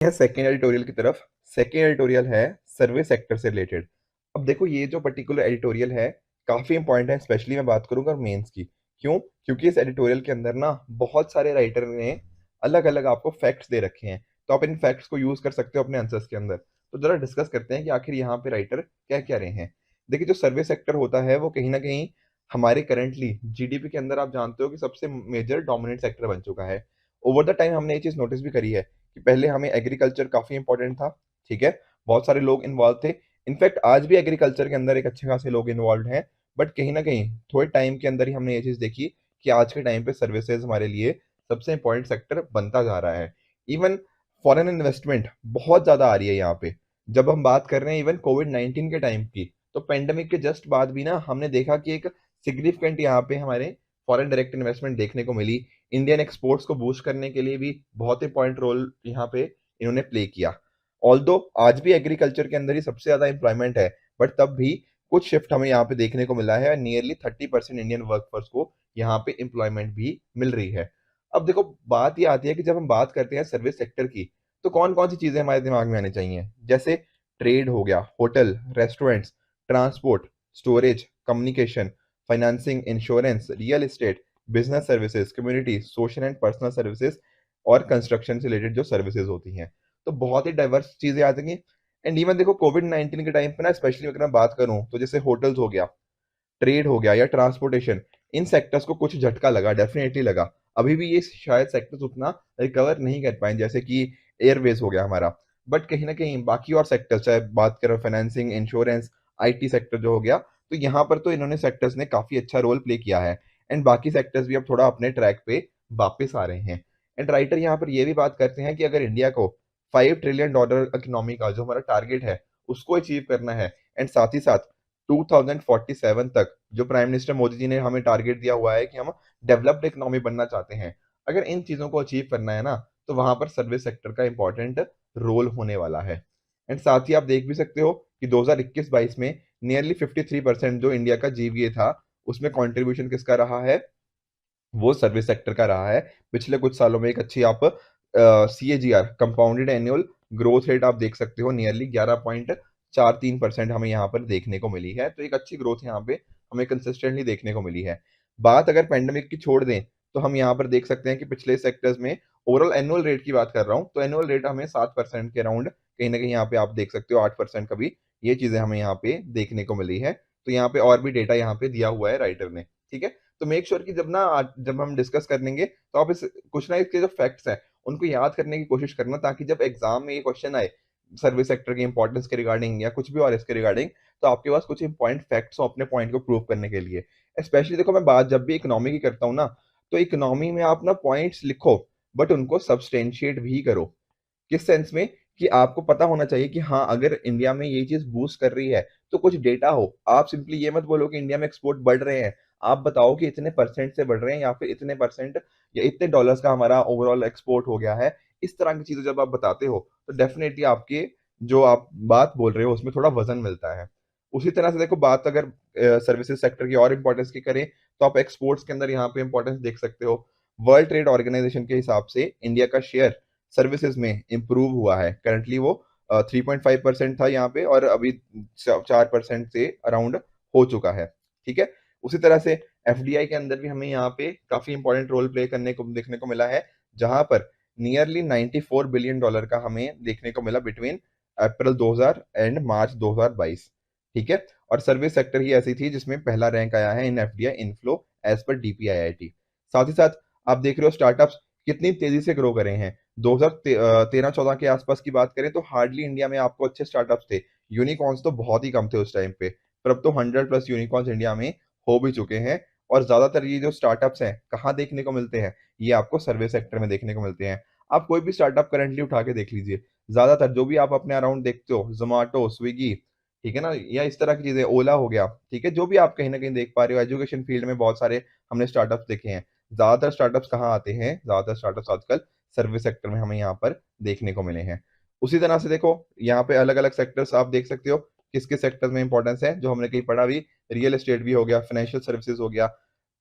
है second editorial की तरफ। सेकेंड एडिटोरियल है सर्विस सेक्टर से रिलेटेड। अब देखो ये जो पर्टिकुलर एडिटोरियल है काफी इंपॉर्टेंट है, स्पेशली मैं बात करूंगा मेंस की। क्यों? क्योंकि इस एडिटोरियल के अंदर ना बहुत सारे राइटर ने अलग अलग आपको फैक्ट्स दे रखे हैं, तो आप इन फैक्ट्स को यूज कर सकते हो अपने आंसर्स के अंदर। तो जरा डिस्कस करते हैं कि आखिर यहाँ पे राइटर क्या क्या रहे हैं। देखिए जो सर्विस सेक्टर होता है वो कहीं ना कहीं हमारे करंटली जीडीपी के अंदर आप जानते हो कि सबसे मेजर डोमिनेंट सेक्टर बन चुका है। ओवर द टाइम हमने ये चीज नोटिस भी करी है कि पहले हमें एग्रीकल्चर काफी इंपॉर्टेंट था। ठीक है, बहुत सारे लोग इन्वॉल्व थे। इनफैक्ट आज भी एग्रीकल्चर के अंदर एक अच्छे खासे लोग इन्वॉल्व हैं। बट कहीं ना कहीं थोड़े टाइम के अंदर ही हमने ये चीज देखी कि आज के टाइम पे सर्विसेज हमारे लिए सबसे इंपॉर्टेंट सेक्टर बनता जा रहा है। इवन फॉरेन इन्वेस्टमेंट बहुत ज्यादा आ रही है यहाँ पे। जब हम बात कर रहे हैं इवन कोविड-19 के टाइम की, तो पेंडेमिक के जस्ट बाद भी ना हमने देखा कि एक सिग्निफिकेंट यहाँ पे हमारे फॉरेन डायरेक्ट इन्वेस्टमेंट देखने को मिली। इंडियन एक्सपोर्ट्स को बूस्ट करने के लिए भी बहुत इंपॉर्टेंट रोल यहाँ पे इन्होंने प्ले किया। ऑल्दो आज भी एग्रीकल्चर के अंदर ही सबसे ज्यादा एम्प्लॉयमेंट है, बट तब भी कुछ शिफ्ट हमें यहाँ पे देखने को मिला है। नियरली 30% इंडियन वर्कफोर्स को यहाँ पे एम्प्लॉयमेंट भी मिल रही है। अब देखो बात ये आती है कि जब हम बात करते हैं सर्विस सेक्टर की, तो कौन कौन सी चीजें हमारे दिमाग में आनी चाहिए। जैसे ट्रेड हो गया, hotel, restaurants, transport, storage, communication, financing, insurance, real estate, business services, community, social and personal services और कंस्ट्रक्शन से रिलेटेड जो सर्विसेज होती हैं। तो बहुत ही डाइवर्स चीजें आ जाएंगी। एंड इवन देखो कोविड-19 के टाइम पे ना, स्पेशली अगर मैं बात करूं तो जैसे होटल्स हो गया, ट्रेड हो गया या ट्रांसपोर्टेशन, इन सेक्टर्स को कुछ झटका लगा, डेफिनेटली लगा। अभी भी ये शायद सेक्टर्स उतना रिकवर नहीं कर पाए, जैसे कि एयरवेज हो गया हमारा। बट कहीं ना कहीं बाकी और सेक्टर्स, चाहे बात करें फाइनेंसिंग, इंश्योरेंस, आईटी सेक्टर जो हो गया, तो यहाँ पर तो इन्होंने सेक्टर्स ने काफी अच्छा रोल प्ले किया है। एंड बाकी सेक्टर्स भी अब थोड़ा अपने ट्रैक पे वापस आ रहे हैं। एंड राइटर यहाँ पर ये भी बात करते हैं कि अगर इंडिया को $5 ट्रिलियन इकोनॉमी का जो हमारा टारगेट है उसको अचीव करना है, एंड साथ ही साथ 2047 तक जो प्राइम मिनिस्टर मोदी जी ने हमें टारगेट दिया हुआ है कि हम डेवलप्ड इकोनॉमी बनना चाहते हैं, अगर इन चीजों को अचीव करना है ना, तो वहां पर सर्विस सेक्टर का इंपॉर्टेंट रोल होने वाला है। एंड साथ ही आप देख भी सकते हो कि 2021-22 में नियरली 53% जो इंडिया का जीवीए था, उसमें कंट्रीब्यूशन किसका रहा है? वो सर्विस सेक्टर का रहा है। पिछले कुछ सालों में एक अच्छी आप CAGR, compounded annual growth rate, आप देख सकते हो नियरली 11.43% हमें यहाँ पर देखने को मिली है। तो एक अच्छी ग्रोथ यहाँ पे हमें कंसिस्टेंटली देखने को मिली है। बात अगर पेंडेमिक की छोड़ दें, तो हम यहाँ पर देख सकते हैं कि पिछले सेक्टर्स में ओवरऑल एनुअल रेट की बात कर रहा हूँ, तो एनुअल रेट हमें 7% के अराउंड, कहीं ना कहीं यहाँ पे आप देख सकते हो 8% का भी ये चीजें हमें यहाँ पे देखने को मिली है। तो यहाँ पे और भी डेटा यहाँ पे दिया हुआ है राइटर ने। ठीक है, तो मेक श्योर कि जब हम डिस्कस कर लेंगे तो आप इस कुछ ना इसके जो फैक्ट्स हैं उनको याद करने की कोशिश करना, ताकि जब एग्जाम में ये क्वेश्चन आए सर्विस सेक्टर की इंपॉर्टेंस के रिगार्डिंग या कुछ भी और इसके रिगार्डिंग, तो आपके पास कुछ इंपॉर्टेंट फैक्ट्स हो अपने पॉइंट को प्रूव करने के लिए। स्पेशली देखो मैं बात जब भी इकोनॉमी की करता हूँ ना, तो इकोनॉमी में आप ना पॉइंट्स लिखो, बट उनको सब्सटेंशिएट भी करो। किस सेंस में? कि आपको पता होना चाहिए कि हाँ, अगर इंडिया में ये चीज बूस्ट कर रही है तो कुछ डेटा हो। आप सिंपली ये मत बोलो कि इंडिया में एक्सपोर्ट बढ़ रहे हैं। आप बताओ कि इतने परसेंट से बढ़ रहे हैं, या फिर इतने परसेंट या इतने डॉलर्स का हमारा ओवरऑल एक्सपोर्ट हो गया है। इस तरह की चीजें जब आप बताते हो, तो डेफिनेटली आपके जो आप बात बोल रहे हो उसमें थोड़ा वजन मिलता है। उसी तरह से देखो बात अगर सर्विसेज सेक्टर की और इंपॉर्टेंस की करें, तो आप एक्सपोर्ट्स के अंदर यहाँ पे इंपॉर्टेंस देख सकते हो। वर्ल्ड ट्रेड ऑर्गेनाइजेशन के हिसाब से इंडिया का शेयर सर्विसेज में इंप्रूव हुआ है। करंटली वो 3.5% था यहाँ पे, और अभी 4% से अराउंड हो चुका है। ठीक है, उसी तरह से एफडीआई के अंदर भी हमें यहाँ पे काफी इंपॉर्टेंट रोल प्ले करने को देखने को मिला है, जहां पर नियरली $94 बिलियन का हमें देखने को मिला बिटवीन अप्रैल 2000 एंड मार्च 2022। ठीक है, और सर्विस सेक्टर ही ऐसी थी जिसमें पहला रैंक आया है in FDI inflow as per DPIIT. साथ ही साथ आप देख रहे हो स्टार्टअप्स कितनी तेजी से ग्रो करे हैं। 2013-14 के आसपास की बात करें तो हार्डली इंडिया में आपको अच्छे स्टार्टअप्स थे। यूनिकॉर्न्स तो बहुत ही कम थे उस टाइम पे, पर अब तो 100+ यूनिकॉर्न्स इंडिया में हो भी चुके हैं। और ज्यादातर ये जो स्टार्टअप्स हैं कहाँ देखने को मिलते हैं? ये आपको सर्विस सेक्टर में देखने को मिलते हैं। आप कोई भी स्टार्टअप करंटली उठा के देख लीजिए, ज्यादातर जो भी आप अपने अराउंड देखते हो, जोमेटो, स्विगी, ठीक है ना, या इस तरह की चीजें, ओला हो गया, ठीक है, जो भी आप कहीं ना कहीं देख पा रहे हो, एजुकेशन फील्ड में बहुत सारे हमने स्टार्टअप्स देखे हैं। ज्यादातर स्टार्टअप्स कहाँ आते हैं? ज्यादातर स्टार्टअप्स आजकल सर्विस सेक्टर में हमें यहाँ पर देखने को मिले हैं। उसी तरह से देखो यहाँ पे अलग अलग सेक्टर्स आप देख सकते हो किस किस सेक्टर में इंपॉर्टेंस है, जो हमने कहीं पढ़ा भी। रियल एस्टेट भी हो गया, फाइनेंशियल सर्विसेज हो गया।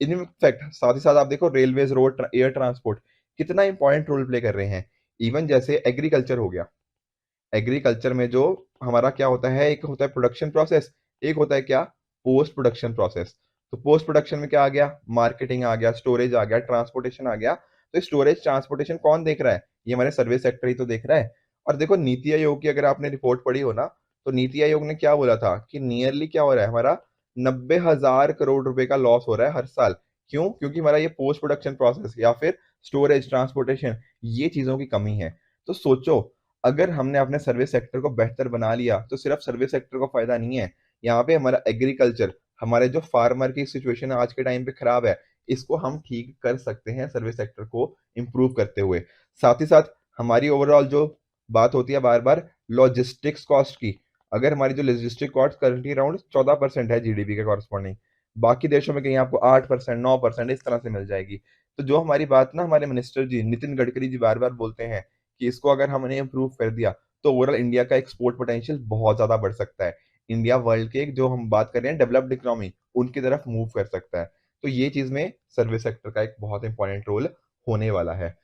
इनफैक्ट साथ ही साथ आप देखो रेलवेज, रोड, एयर ट्रांसपोर्ट कितना इंपॉर्टेंट रोल प्ले कर रहे हैं। इवन जैसे एग्रीकल्चर हो गया, एग्रीकल्चर में जो हमारा क्या होता है, एक होता है प्रोडक्शन प्रोसेस, एक होता है क्या, पोस्ट प्रोडक्शन प्रोसेस। तो पोस्ट प्रोडक्शन में क्या आ गया, मार्केटिंग आ गया, स्टोरेज आ गया, ट्रांसपोर्टेशन आ गया। तो स्टोरेज ट्रांसपोर्टेशन कौन देख रहा है, ये हमारे सर्विस सेक्टर ही तो देख रहा है। और देखो नीति आयोग की अगर आपने रिपोर्ट पढ़ी हो ना, तो नीति आयोग ने क्या बोला था कि नियरली क्या हो रहा है हमारा, 90,000 करोड़ रुपए का लॉस हो रहा है हर साल। क्यों, क्योंकि हमारा ये पोस्ट प्रोडक्शन प्रोसेस या फिर स्टोरेज ट्रांसपोर्टेशन, ये चीजों की कमी है। तो सोचो, अगर हमने अपने सर्विस सेक्टर को बेहतर बना लिया तो सिर्फ सर्विस सेक्टर को फायदा नहीं है, यहाँ पे हमारा एग्रीकल्चर, हमारे जो फार्मर की सिचुएशन आज के टाइम पे खराब है, इसको हम ठीक कर सकते हैं सर्विस सेक्टर को इम्प्रूव करते हुए। साथ ही साथ हमारी ओवरऑल जो बात होती है बार बार लॉजिस्टिक्स कॉस्ट की, अगर हमारी जो लॉजिस्टिक कॉस्ट करंटली अराउंड 14% है जीडीपी के कॉरस्पॉन्डिंग, बाकी देशों में कहीं आपको 8%, 9% इस तरह से मिल जाएगी। तो जो हमारी बात ना हमारे मिनिस्टर जी नितिन गडकरी जी बार बार बोलते हैं कि इसको अगर हमने इम्प्रूव कर दिया तो ओवरऑल इंडिया का एक्सपोर्ट पोटेंशियल बहुत ज्यादा बढ़ सकता है। इंडिया वर्ल्ड के जो हम बात कर रहे हैं डेवलप्ड इकोनॉमी, उनकी तरफ मूव कर सकता है। तो ये चीज में सर्विस सेक्टर का एक बहुत इंपॉर्टेंट रोल होने वाला है।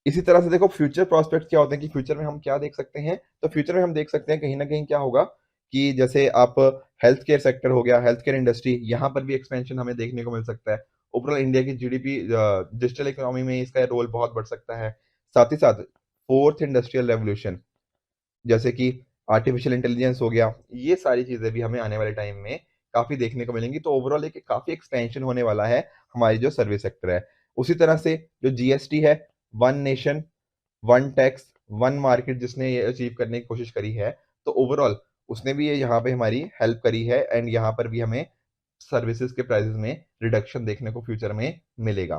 इसी तरह से देखो फ्यूचर प्रोस्पेक्ट क्या होते हैं कि फ्यूचर में हम क्या देख सकते हैं, तो फ्यूचर में हम देख सकते हैं कहीं ना कहीं क्या होगा कि जैसे आप हेल्थ केयर सेक्टर हो गया, हेल्थ केयर इंडस्ट्री, यहाँ पर भी एक्सपेंशन हमें देखने को मिल सकता है। ओवरऑल इंडिया की जीडीपी डिजिटल इकोनॉमी में इसका रोल बहुत बढ़ सकता है। साथ ही साथ फोर्थ इंडस्ट्रियल रेवोल्यूशन, जैसे कि आर्टिफिशियल इंटेलिजेंस हो गया, ये सारी चीजें भी हमें आने वाले टाइम में काफी देखने को मिलेंगी। तो ओवरऑल एक काफी एक्सपेंशन होने वाला है हमारी जो सर्विस सेक्टर है। उसी तरह से जो जीएसटी है, one nation one tax one market, जिसने ये अचीव करने की कोशिश करी है, तो ओवरऑल उसने भी ये यहाँ पे हमारी हेल्प करी है एंड यहाँ पर भी हमें सर्विसेज के प्राइसेस में रिडक्शन देखने को फ्यूचर में मिलेगा।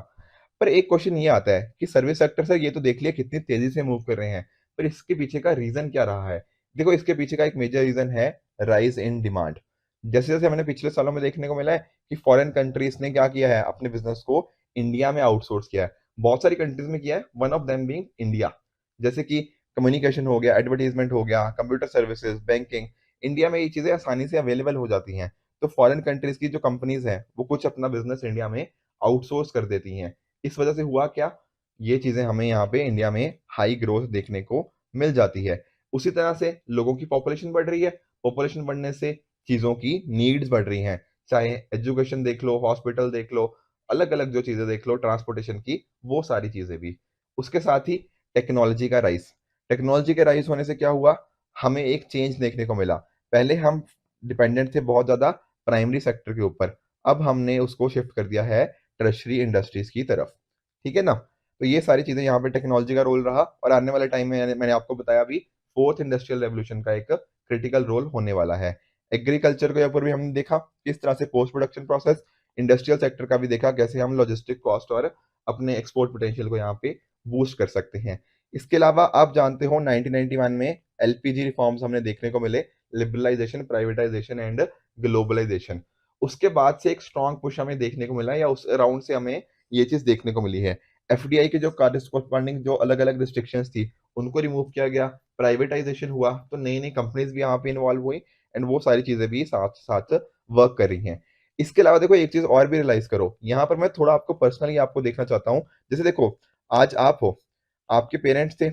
पर एक क्वेश्चन ये आता है कि सर्विस सेक्टर से ये तो देख लिया कितनी तेजी से मूव कर रहे हैं, पर इसके पीछे का रीजन क्या रहा है। देखो इसके पीछे का एक मेजर रीजन है राइज इन डिमांड। जैसे जैसे हमने पिछले सालों में देखने को मिला है कि फॉरेन कंट्रीज ने क्या किया है, अपने बिजनेस को इंडिया में आउटसोर्स किया है। बहुत सारी कंट्रीज में किया है, one of them being India. जैसे कि कम्युनिकेशन हो गया, एडवर्टीजमेंट हो गया, कंप्यूटर सर्विसेज, बैंकिंग, इंडिया में ये चीजें आसानी से अवेलेबल हो जाती हैं। तो फॉरेन कंट्रीज की जो कंपनीज हैं वो कुछ अपना बिजनेस इंडिया में आउटसोर्स कर देती हैं। इस वजह से हुआ क्या, ये चीजें हमें यहाँ पे इंडिया में हाई ग्रोथ देखने को मिल जाती है। उसी तरह से लोगों की पॉपुलेशन बढ़ रही है, पॉपुलेशन बढ़ने से चीजों की नीड्स बढ़ रही हैं, चाहे एजुकेशन देख लो, हॉस्पिटल देख लो, अलग अलग जो चीजें देख लो ट्रांसपोर्टेशन की, वो सारी चीजें भी। उसके साथ ही टेक्नोलॉजी का राइज, टेक्नोलॉजी के राइज होने से क्या हुआ, हमें एक चेंज देखने को मिला। पहले हम डिपेंडेंट थे बहुत ज्यादा प्राइमरी सेक्टर के ऊपर, अब हमने उसको शिफ्ट कर दिया है टर्शरी इंडस्ट्रीज की तरफ। ठीक है ना। तो ये सारी चीजें यहाँ पे टेक्नोलॉजी का रोल रहा, और आने वाले टाइम में मैंने आपको बताया भी फोर्थ इंडस्ट्रियल रेवोल्यूशन का एक क्रिटिकल रोल होने वाला है। एग्रीकल्चर के ऊपर भी हमने देखा किस तरह से post production process, industrial sector का भी देखा कैसे हम लॉजिस्टिक कॉस्ट और अपने एक्सपोर्ट पोटेंशियल को यहाँ पे बूस्ट कर सकते हैं। इसके अलावा आप जानते हो 1991 में एलपीजी रिफॉर्म्स हमने देखने को मिले, लिबरलाइजेशन, प्राइवेटाइजेशन एंड ग्लोबलाइजेशन। उसके बाद से एक स्ट्रॉन्ग पुश हमें देखने को मिला, या उस राउंड से हमें ये चीज देखने को मिली है। एफडीआई के जो कॉरस्पॉन्डिंग जो अलग अलग रिस्ट्रिक्शंस थी उनको रिमूव किया गया, प्राइवेटाइजेशन हुआ, तो नई नई कंपनीज भी यहाँ पे इन्वॉल्व हुई एंड वो सारी चीजें भी साथ साथ वर्क कर रही हैं। इसके अलावा देखो एक चीज और भी रियलाइज करो, यहाँ पर मैं थोड़ा आपको पर्सनली आपको देखना चाहता हूँ। जैसे देखो, आज आप हो, आपके पेरेंट्स थे,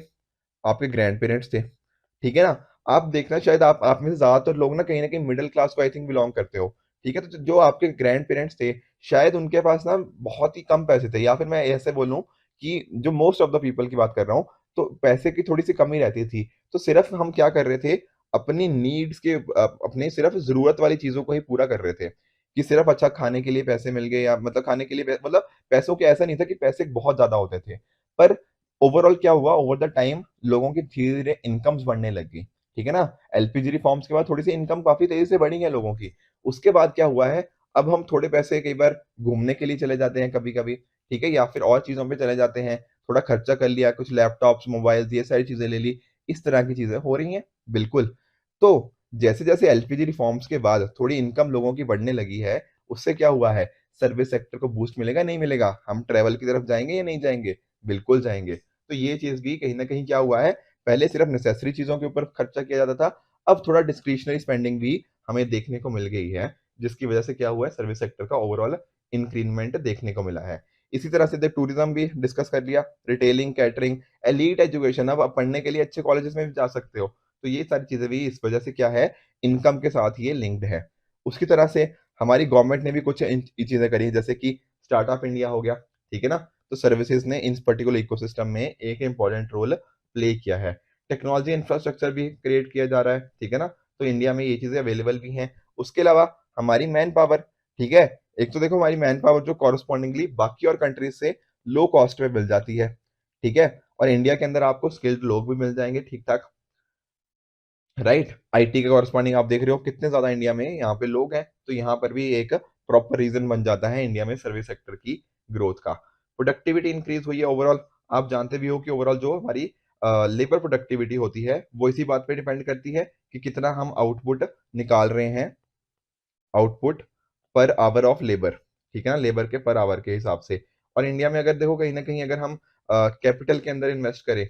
आपके ग्रैंड पेरेंट्स थे, ठीक है ना। आप देखना शायद आप में से ज्यादातर लोग ना कहीं मिडिल क्लास को आई थिंक बिलोंग करते हो। ठीक है, तो जो आपके ग्रैंड पेरेंट्स थे, शायद उनके पास ना बहुत ही कम पैसे थे, या फिर मैं ऐसे बोलूं कि जो मोस्ट ऑफ द पीपल की बात कर रहा हूँ, तो पैसे की थोड़ी सी कमी रहती थी। तो सिर्फ हम क्या कर रहे थे, अपनी नीड्स के अपने सिर्फ जरूरत वाली चीजों को ही पूरा कर रहे थे, कि सिर्फ अच्छा खाने के लिए पैसे मिल गए, या मतलब खाने के लिए मतलब पैसों के ऐसा नहीं था कि पैसे बहुत ज्यादा होते थे। पर ओवरऑल क्या हुआ, ओवर द टाइम लोगों की धीरे धीरे इनकम्स बढ़ने लगी। ठीक है ना। एलपीजी रिफॉर्म्स के बाद थोड़ी सी इनकम काफी तेजी से बढ़ी है लोगों की। उसके बाद क्या हुआ है, अब हम थोड़े पैसे कई बार घूमने के लिए चले जाते हैं कभी कभी, ठीक है, या फिर और चीजों पे चले जाते हैं, थोड़ा खर्चा कर लिया, कुछ लैपटॉप्स, मोबाइल्स, ये सारी चीजें ले ली। इस तरह की चीजें हो रही हैं, बिल्कुल। तो जैसे जैसे एलपीजी रिफॉर्म्स के बाद थोड़ी इनकम लोगों की बढ़ने लगी है, उससे क्या हुआ है, सर्विस सेक्टर को बूस्ट मिलेगा नहीं मिलेगा, हम ट्रेवल की तरफ जाएंगे या नहीं जाएंगे, बिल्कुल जाएंगे। तो ये चीज भी कहीं ना कहीं क्या हुआ है, पहले सिर्फ नेसेसरी चीजों के ऊपर खर्चा किया जाता था, अब थोड़ा डिस्क्रिशनरी स्पेंडिंग भी हमें देखने को मिल गई है, जिसकी वजह से क्या हुआ है, सर्विस सेक्टर का ओवरऑल इंक्रीमेंट देखने को मिला है। इसी तरह से टूरिज्म भी डिस्कस कर लिया, रिटेलिंग, कैटरिंग, एलीट एजुकेशन, अब आप पढ़ने के लिए अच्छे कॉलेजेस में भी जा सकते हो। तो ये सारी चीजें भी इस वजह से क्या है, इनकम के साथ ये लिंक्ड है। उसकी तरह से हमारी गवर्नमेंट ने भी कुछ चीजें करी है, जैसे कि स्टार्टअप इंडिया हो गया, ठीक है ना। तो सर्विसेज ने इन पर्टिकुलर इकोसिस्टम में एक इंपॉर्टेंट रोल प्ले किया है। टेक्नोलॉजी इंफ्रास्ट्रक्चर भी क्रिएट किया जा रहा है, ठीक है ना। तो इंडिया में ये चीजें अवेलेबल भी हैं। उसके अलावा हमारी मैन पावर, ठीक है। एक तो देखो हमारी मैन पावर जो कॉरस्पॉन्डिंगली बाकी और कंट्रीज से लो कॉस्ट में मिल जाती है, ठीक है। और इंडिया के अंदर आपको स्किल्ड लोग भी मिल जाएंगे ठीक ठाक, राइट। आईटी के कॉरस्पॉन्डिंग आप देख रहे हो कितने ज्यादा इंडिया में यहाँ पे लोग हैं, तो यहाँ पर भी एक प्रॉपर रीजन बन जाता है इंडिया में सर्विस सेक्टर की ग्रोथ का। प्रोडक्टिविटी इंक्रीज हुई है ओवरऑल। आप जानते भी हो कि ओवरऑल जो हमारी लेबर प्रोडक्टिविटी होती है वो इसी बात पे डिपेंड करती है कि कितना हम आउटपुट निकाल रहे हैं, output per hour of labour, ठीक है ना, लेबर के पर आवर के हिसाब से। और इंडिया में अगर देखो कहीं ना कहीं अगर हम कैपिटल के अंदर इन्वेस्ट करें,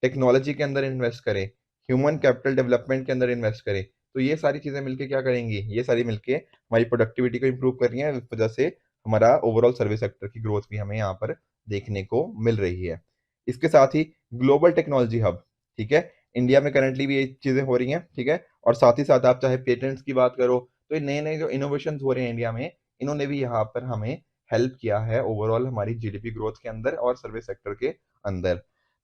टेक्नोलॉजी के अंदर इन्वेस्ट करें, ह्यूमन कैपिटल डेवलपमेंट के अंदर इन्वेस्ट करें, तो ये सारी चीजें मिलके क्या करेंगी, ये सारी मिलके हमारी प्रोडक्टिविटी को इंप्रूव कर रही है। इस वजह से हमारा ओवरऑल सर्विस सेक्टर की ग्रोथ भी हमें यहाँ पर देखने को मिल रही है। इसके साथ ही ग्लोबल टेक्नोलॉजी हब, ठीक है, इंडिया में करंटली भी ये चीजें हो रही हैं, ठीक है। और साथ ही साथ आप चाहे पेटेंट्स की बात करो, तो ये नए नए जो इनोवेशन हो रहे हैं इंडिया में, इन्होंने भी यहाँ पर हमें हेल्प किया है ओवरऑल हमारी जीडीपी ग्रोथ के अंदर और सर्विस सेक्टर के अंदर।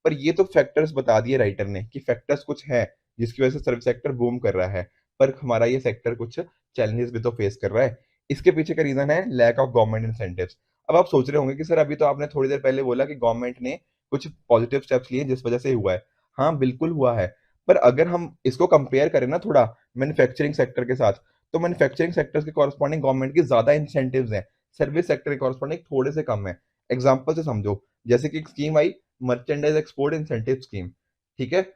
पर ये तो फैक्टर्स बता दिए राइटर ने कि फैक्टर्स कुछ है जिसकी वजह से सर्विस सेक्टर बूम कर रहा है, पर हमारा ये सेक्टर कुछ चैलेंजेस भी तो फेस कर रहा है। इसके पीछे का रीजन है लैक ऑफ गवर्नमेंट इंसेंटिव्स। अब आप सोच रहे होंगे कि सर अभी तो आपने थोड़ी देर पहले बोला कि गवर्नमेंट ने कुछ पॉजिटिव स्टेप्स लिए जिस वजह से हुआ है। हाँ बिल्कुल हुआ है, पर अगर हम इसको कंपेयर करें ना थोड़ा मैन्युफैक्चरिंग सेक्टर के साथ, तो मैन्युफैक्चरिंग सेक्टर के कॉरस्पॉन्डिंग गवर्नमेंट की ज्यादा इंसेंटिव्स हैं, सर्विस सेक्टर के कॉरस्पॉन्डिंग थोड़े से कम है। एग्जाम्पल से समझो, जैसे कि एक स्कीम आई, मर्चेंडाइज एक्सपोर्ट इंसेंटिव स्कीम, ठीक है।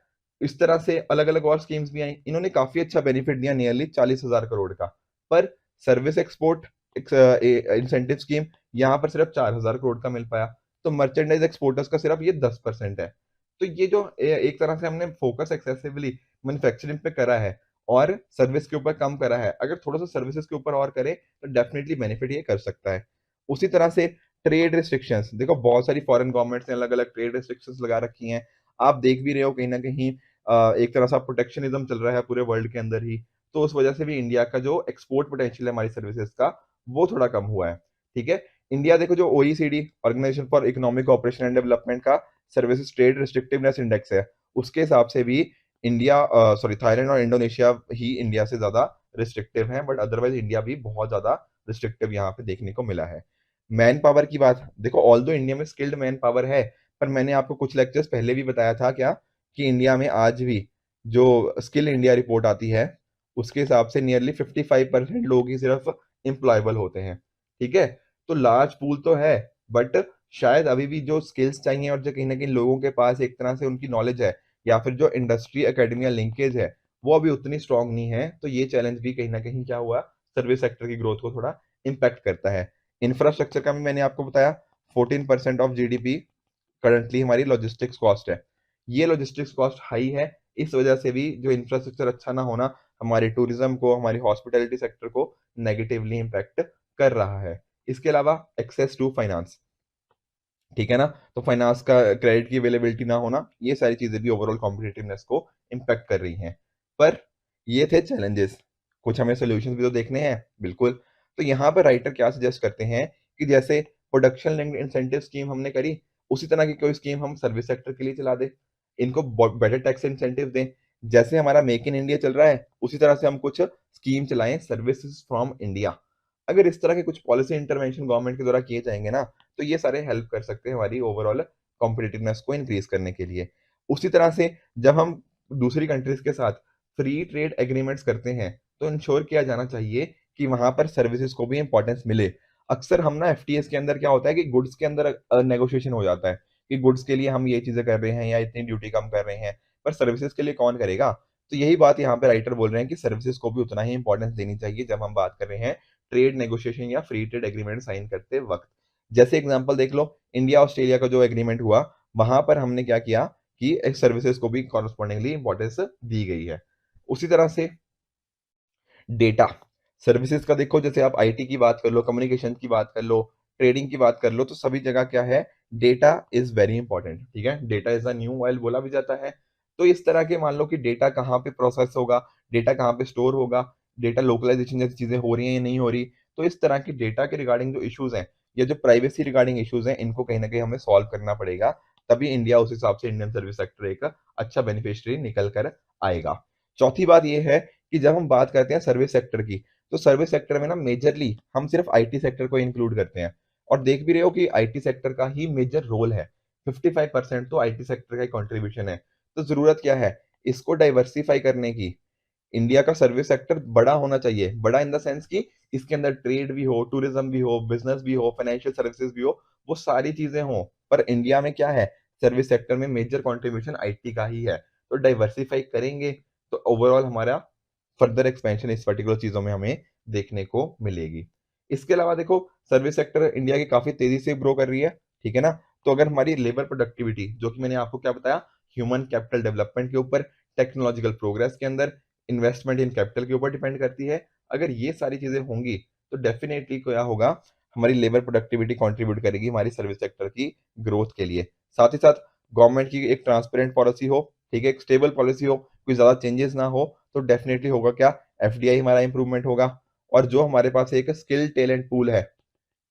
इस तरह से अलग अलग और स्कीम्स भी आई, इन्होंने काफी अच्छा बेनिफिट दिया, नियरली 40,000 करोड़ का। पर सर्विस एक्सपोर्ट इंसेंटिव स्कीम यहाँ पर सिर्फ 4,000 करोड़ का मिल पाया। तो मर्चेंडाइज एक्सपोर्टर्स का सिर्फ ये 10% है। तो ये जो एक तरह से हमने फोकस एक्सेसिवली मैन्युफैक्चरिंग पे करा है और सर्विस के ऊपर कम करा है, अगर थोड़ा सा सर्विसेज के ऊपर और करें तो डेफिनेटली बेनिफिट ये कर सकता है। उसी तरह से ट्रेड रिस्ट्रिक्शंस, देखो बहुत सारी फॉरेन गवर्नमेंट्स ने अलग अलग ट्रेड रिस्ट्रिक्शंस लगा रखी हैं। आप देख भी रहे हो कहीं ना कहीं एक तरह से प्रोटेक्शनिज्म चल रहा है पूरे वर्ल्ड के अंदर ही। तो उस वजह से भी इंडिया का जो एक्सपोर्ट पोटेंशियल है हमारी सर्विसेज का, वो थोड़ा कम हुआ है, ठीक है। इंडिया देखो जो OECD, organisation for economic operation and development का सर्विसेज ट्रेड रिस्ट्रिक्टिवनेस इंडेक्स है, उसके हिसाब से भी इंडिया, सॉरी, थाईलैंड और इंडोनेशिया ही इंडिया से ज्यादा रिस्ट्रिक्टिव है, बट अदरवाइज इंडिया भी बहुत ज्यादा रिस्ट्रिक्टिव यहाँ पे देखने को मिला है। मैन पावर की बात देखो, ऑल दो इंडिया में स्किल्ड मैन पावर है, पर मैंने आपको कुछ लेक्चर्स पहले भी बताया था क्या, कि इंडिया में आज भी जो स्किल इंडिया रिपोर्ट आती है उसके हिसाब से नियरली 55% लोग ही सिर्फ एम्प्लॉयबल होते हैं, ठीक है। तो लार्ज पूल तो है, बट शायद अभी भी जो स्किल्स चाहिए और जो कहीं ना कहीं लोगों के पास एक तरह से उनकी नॉलेज है या फिर जो इंडस्ट्री एकेडमिया लिंकेज है वो अभी उतनी स्ट्रांग नहीं है। तो ये चैलेंज भी कहीं ना कहीं क्या हुआ, सर्विस सेक्टर की ग्रोथ को थोड़ा इम्पैक्ट करता है। इंफ्रास्ट्रक्चर का भी मैंने आपको बताया, 14% ऑफ जीडीपी करंटली हमारी लॉजिस्टिक्स कॉस्ट है। ये लॉजिस्टिक्स कॉस्ट हाई है, इस वजह से भी जो इंफ्रास्ट्रक्चर अच्छा ना होना हमारे टूरिज्म को, हमारी हॉस्पिटैलिटी सेक्टर को नेगेटिवली इम्पैक्ट कर रहा है। इसके अलावा एक्सेस टू फाइनेंस, ठीक है ना, तो फाइनेंस का, क्रेडिट की अवेलेबिलिटी ना होना, ये सारी चीजें भी ओवरऑल कॉम्पिटिटिवनेस को इम्पैक्ट कर रही हैं। पर ये थे चैलेंजेस, कुछ हमें सोल्यूशंस भी तो देखने हैं, बिल्कुल। तो यहाँ पर राइटर क्या सजेस्ट करते हैं कि जैसे प्रोडक्शन लिंक्ड इंसेंटिव स्कीम हमने करी, उसी तरह की कोई स्कीम हम सर्विस सेक्टर के लिए चला दे, इनको बेटर टैक्स इंसेंटिव दें। जैसे हमारा मेक इन इंडिया चल रहा है उसी तरह से हम कुछ स्कीम चलाएं, सर्विसेज फ्रॉम इंडिया। अगर इस तरह के कुछ पॉलिसी इंटरवेंशन गवर्नमेंट के द्वारा किए जाएंगे ना, तो ये सारे हेल्प कर सकते हैं हमारी ओवरऑल कॉम्पिटिटिवनेस को इंक्रीज करने के लिए। उसी तरह से जब हम दूसरी कंट्रीज के साथ फ्री ट्रेड एग्रीमेंट्स करते हैं तो इंश्योर किया जाना चाहिए कि वहां पर सर्विसेज को भी इंपॉर्टेंस मिले। अक्सर हम ना एफटीएस के अंदर क्या होता है कि गुड्स के अंदर नेगोशिएशन हो जाता है कि गुड्स के लिए हम ये चीजें कर रहे हैं या इतनी ड्यूटी कम कर रहे हैं, पर सर्विसेज के लिए कौन करेगा। तो यही बात यहाँ पे राइटर बोल रहे हैं कि सर्विसेज को भी उतना ही इंपॉर्टेंस देनी चाहिए जब हम बात कर रहे हैं ट्रेड नेगोशिएशन या फ्री ट्रेड एग्रीमेंट साइन करते वक्त। जैसे एग्जांपल देख लो, इंडिया ऑस्ट्रेलिया का जो एग्रीमेंट हुआ, वहां पर हमने क्या किया कि सर्विसेज को भी कॉरस्पॉन्डिंगली इंपॉर्टेंस दी गई है। उसी तरह से डेटा सर्विसेज का देखो, जैसे आप आईटी की बात कर लो, कम्युनिकेशन की बात कर लो, ट्रेडिंग की बात कर लो, तो सभी जगह क्या है, डेटा इज वेरी इंपॉर्टेंट। ठीक है, data is the new oil बोला भी जाता है। तो इस तरह के मान लो कि डेटा कहाँ पे प्रोसेस होगा, डेटा कहाँ पे स्टोर होगा, डेटा लोकलाइजेशन जैसी चीजें हो रही हैं या नहीं हो रही, तो इस तरह की डेटा के रिगार्डिंग जो इश्यूज हैं या जो प्राइवेसी रिगार्डिंग इश्यूज हैं, इनको कहीं ना कहीं हमें सॉल्व करना पड़ेगा। तभी इंडिया उस हिसाब से इंडियन सर्विस सेक्टर एक अच्छा बेनिफिशियरी निकल कर आएगा। चौथी बात यह है कि जब हम बात करते हैं सर्विस सेक्टर की, तो सर्विस सेक्टर में ना मेजरली हम सिर्फ आईटी सेक्टर को इंक्लूड करते हैं। और देख भी रहे हो कि आईटी सेक्टर का ही मेजर रोल है, 55% तो आईटी सेक्टर का ही कंट्रीब्यूशन है। तो जरूरत क्या है, इसको डाइवर्सिफाई करने की। इंडिया का सर्विस सेक्टर बड़ा होना चाहिए, बड़ा इन द सेंस कि इसके अंदर ट्रेड भी हो, टूरिज्म भी हो, बिजनेस भी हो, फाइनेंशियल सर्विसेज भी हो, वो सारी चीजें हो। पर इंडिया में क्या है, सर्विस सेक्टर में मेजर कंट्रीब्यूशन आईटी का ही है। तो डाइवर्सिफाई करेंगे तो ओवरऑल हमारा फर्दर एक्सपेंशन इस पर्टिकुलर चीजों में हमें देखने को मिलेगी। इसके अलावा देखो, सर्विस सेक्टर इंडिया की काफी तेजी से ग्रो कर रही है। ठीक है ना, तो अगर हमारी लेबर प्रोडक्टिविटी, जो कि मैंने आपको क्या बताया, ह्यूमन कैपिटल डेवलपमेंट के ऊपर, टेक्नोलॉजिकल प्रोग्रेस के अंदर, इन्वेस्टमेंट इन कैपिटल के ऊपर डिपेंड करती है। अगर ये सारी चीजें होंगी तो डेफिनेटली क्या होगा, हमारी लेबर प्रोडक्टिविटी कंट्रीब्यूट करेगी हमारी सर्विस सेक्टर की ग्रोथ के लिए। साथ ही साथ गवर्नमेंट की एक ट्रांसपेरेंट पॉलिसी हो, ठीक है, एक स्टेबल पॉलिसी हो, कोई ज्यादा चेंजेस ना हो, तो डेफिनेटली होगा क्या, एफडीआई हमारा इंप्रूवमेंट होगा। और जो हमारे पास एक स्किल टैलेंट पूल है,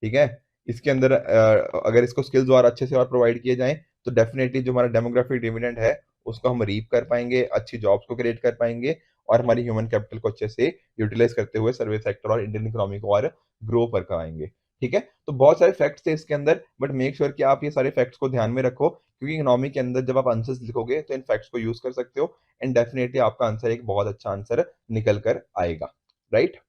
ठीक है, इसके अंदर अगर इसको स्किल्स और अच्छे से और प्रोवाइड किए जाएं, तो डेफिनेटली जो हमारा डेमोग्राफिक डिविडेंड है उसको हम रीप कर पाएंगे, अच्छी जॉब्स को क्रिएट कर पाएंगे, और हमारी ह्यूमन कैपिटल को अच्छे से यूटिलाइज करते हुए सर्विस सेक्टर और इंडियन इकोनॉमी को और ग्रो कर पाएंगे। ठीक है, तो बहुत सारे फैक्ट्स थे इसके अंदर, बट मेक श्योर कि आप ये सारे फैक्ट्स को ध्यान में रखो, क्योंकि इकोनॉमी के अंदर जब आप आंसर्स लिखोगे तो इन फैक्ट्स को यूज कर सकते हो, एंड डेफिनेटली आपका आंसर एक बहुत अच्छा आंसर निकल कर आएगा। राइट।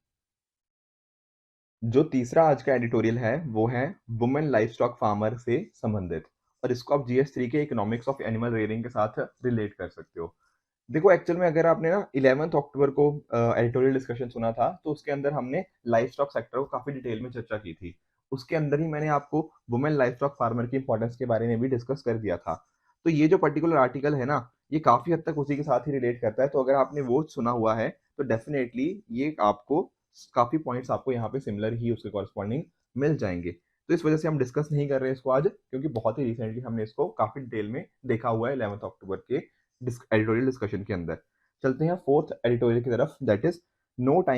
जो तीसरा आज का एडिटोरियल है वो है वुमेन लाइफ स्टॉक फार्मर से संबंधित, और इसको आप जीएस3 के इकोनॉमिक्स ऑफ एनिमल रेयरिंग के साथ रिलेट कर सकते हो। देखो एक्चुअल में अगर आपने ना 11 अक्टूबर को एडिटोरियल डिस्कशन सुना था, तो उसके अंदर हमने लाइफ स्टॉक सेक्टर को काफी डिटेल में चर्चा की थी। उसके अंदर ही मैंने आपको वुमेन लाइफ स्टॉक फार्मर की इंपॉर्टेंस के बारे में भी डिस्कस कर दिया था। तो ये जो पर्टिकुलर आर्टिकल है ना, ये काफी हद तक उसी के साथ ही रिलेट करता है। तो अगर आपने वो सुना हुआ है तो डेफिनेटली ये आपको काफी पॉइंट्स आपको यहाँ पे सिमिलर ही उसके कॉरस्पॉन्डिंग मिल जाएंगे। तो इस वजह से हम डिस्कस नहीं कर रहे हैं इसको आज, क्योंकि बहुत ही रिसेंटली हमने इसको काफी डिटेल में देखा हुआ है 11 अक्टूबर के एडिटोरियल डिस्कशन के अंदर। चलते हैं फोर्थ एडिटोरियल की तरफ, दैट इज नो टाइम